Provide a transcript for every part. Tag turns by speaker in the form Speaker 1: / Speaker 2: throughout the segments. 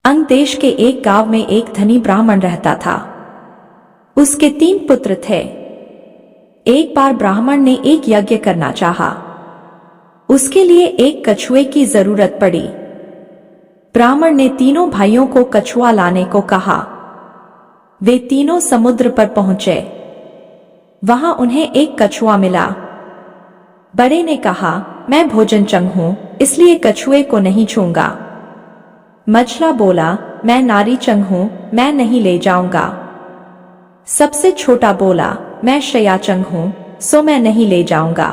Speaker 1: अंग देश के एक गांव में एक धनी ब्राह्मण रहता था। उसके 3 पुत्र थे। एक बार ब्राह्मण ने एक यज्ञ करना चाहा। उसके लिए एक कछुए की जरूरत पड़ी। ब्राह्मण ने तीनों भाइयों को कछुआ लाने को कहा। वे तीनों समुद्र पर पहुंचे। वहां उन्हें एक कछुआ मिला। बड़े ने कहा, मैं भोजनचंग हूं, इसलिए कछुए को नहीं छूंगा। मझला बोला, मैं नारीचंग हूं, मैं नहीं ले जाऊंगा। सबसे छोटा बोला, मैं शयाचंग हूं, सो मैं नहीं ले जाऊंगा।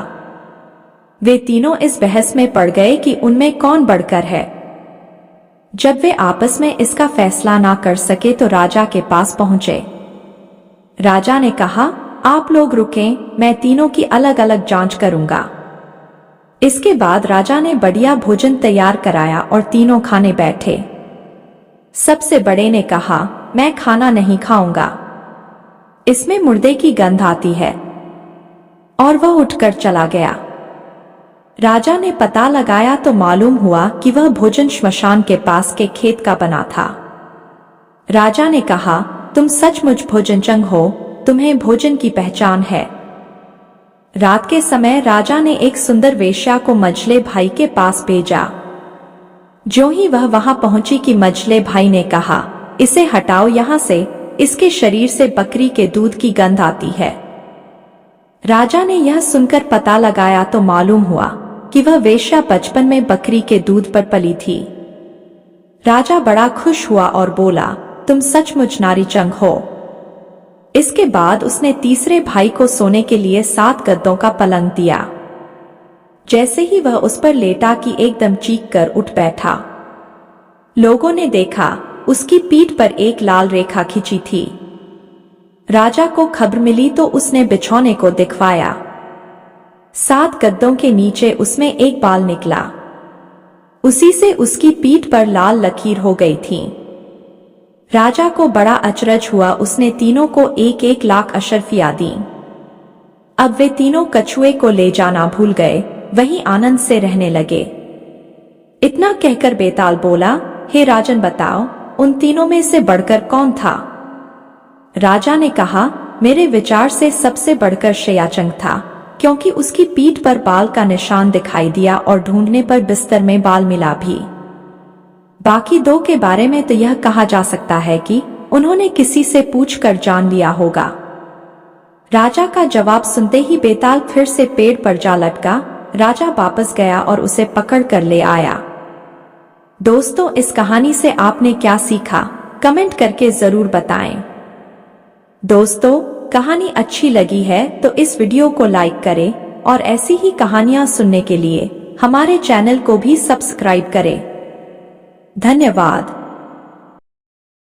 Speaker 1: वे तीनों इस बहस में पड़ गए कि उनमें कौन बढ़कर है। जब वे आपस में इसका फैसला ना कर सके तो राजा के पास पहुंचे। राजा ने कहा, आप लोग रुकें, मैं तीनों की अलग अलग जांच करूंगा। इसके बाद राजा ने बढ़िया भोजन तैयार कराया और तीनों खाने बैठे। सबसे बड़े ने कहा, मैं खाना नहीं खाऊंगा, इसमें मुर्दे की गंध आती है, और वह उठकर चला गया। राजा ने पता लगाया तो मालूम हुआ कि वह भोजन श्मशान के पास के खेत का बना था। राजा ने कहा, तुम सचमुच भोजनचंग हो, तुम्हें भोजन की पहचान है। रात के समय राजा ने एक सुंदर वेश्या को मझले भाई के पास भेजा। जो ही वह वहां पहुंची कि मझले भाई ने कहा, इसे हटाओ यहां से, इसके शरीर से बकरी के दूध की गंध आती है। राजा ने यह सुनकर पता लगाया तो मालूम हुआ कि वह वेश्या बचपन में बकरी के दूध पर पली थी। राजा बड़ा खुश हुआ और बोला, तुम सचमुच नारीचंग हो। इसके बाद उसने तीसरे भाई को सोने के लिए 7 गद्दों का पलंग दिया। जैसे ही वह उस पर लेटा कि एकदम चीख कर उठ बैठा। लोगों ने देखा, उसकी पीठ पर एक लाल रेखा खिंची थी। राजा को खबर मिली तो उसने बिछौने को दिखवाया। 7 गद्दों के नीचे उसमें एक बाल निकला। उसी से उसकी पीठ पर लाल लकीर हो गई थी। राजा को बड़ा अचरज हुआ। उसने तीनों को 1-1 लाख अशर्फियां दी। अब वे तीनों कछुए को ले जाना भूल गए, वहीं आनंद से रहने लगे। इतना कहकर बेताल बोला, हे राजन बताओ, उन तीनों में से बढ़कर कौन था? राजा ने कहा, मेरे विचार से सबसे बढ़कर शयाचंग था, क्योंकि उसकी पीठ पर बाल का निशान दिखाई दिया और ढूंढने पर बिस्तर में बाल मिला भी। बाकी 2 के बारे में तो यह कहा जा सकता है कि उन्होंने किसी से पूछकर जान लिया होगा। राजा का जवाब सुनते ही बेताल फिर से पेड़ पर जा लटका। राजा वापस गया और उसे पकड़ कर ले आया। दोस्तों, इस कहानी से आपने क्या सीखा, कमेंट करके जरूर बताएं। दोस्तों, कहानी अच्छी लगी है तो इस वीडियो को लाइक करें और ऐसी ही कहानियां सुनने के लिए हमारे चैनल को भी सब्सक्राइब करें। धन्यवाद।